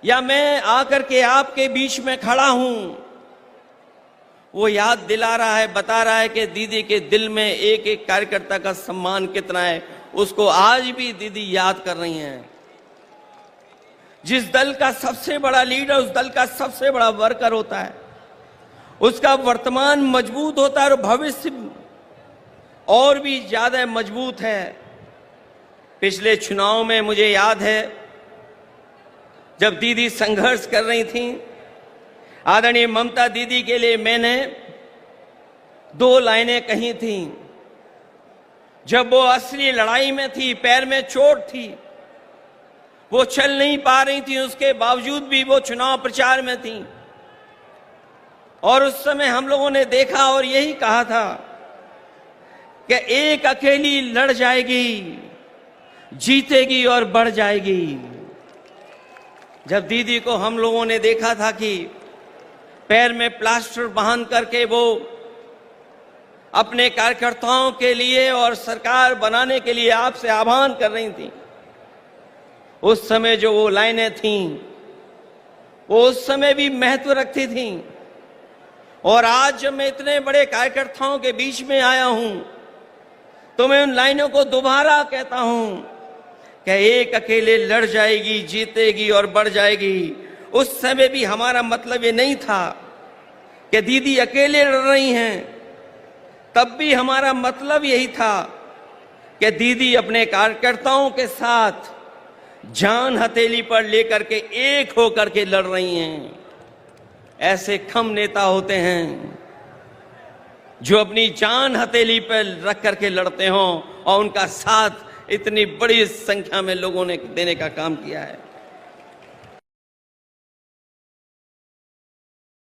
या मैं आकर के आपके बीच में खड़ा हूं, वो याद दिला रहा है, बता रहा है कि दीदी के दिल में एक एक कार्यकर्ता का सम्मान कितना है, उसको आज भी दीदी याद कर रही हैं। जिस दल का सबसे बड़ा लीडर उस दल का सबसे बड़ा वर्कर होता है, उसका वर्तमान मजबूत होता है और भविष्य और भी ज्यादा मजबूत है। पिछले चुनाव में मुझे याद है जब दीदी संघर्ष कर रही थी, आदरणीय ममता दीदी के लिए मैंने 2 लाइनें कही थी। जब वो असली लड़ाई में थी, पैर में चोट थी, वो चल नहीं पा रही थी, उसके बावजूद भी वो चुनाव प्रचार में थी। और उस समय हम लोगों ने देखा और यही कहा था कि एक अकेली लड़ जाएगी, जीतेगी और बढ़ जाएगी। जब दीदी को हम लोगों ने देखा था कि पैर में प्लास्टर बांध करके वो अपने कार्यकर्ताओं के लिए और सरकार बनाने के लिए आपसे आह्वान कर रही थी, उस समय जो वो लाइनें थीं वो उस समय भी महत्व रखती थीं। और आज जब मैं इतने बड़े कार्यकर्ताओं के बीच में आया हूं तो मैं उन लाइनों को दोबारा कहता हूं कि एक अकेले लड़ जाएगी, जीतेगी और बढ़ जाएगी। उस समय भी हमारा मतलब ये नहीं था कि दीदी अकेले लड़ रही हैं, तब भी हमारा मतलब यही था कि दीदी अपने कार्यकर्ताओं के साथ जान हथेली पर लेकर के एक होकर के लड़ रही हैं। ऐसे कम नेता होते हैं जो अपनी जान हथेली पर रख करके लड़ते हों और उनका साथ इतनी बड़ी संख्या में लोगों ने देने का काम किया है।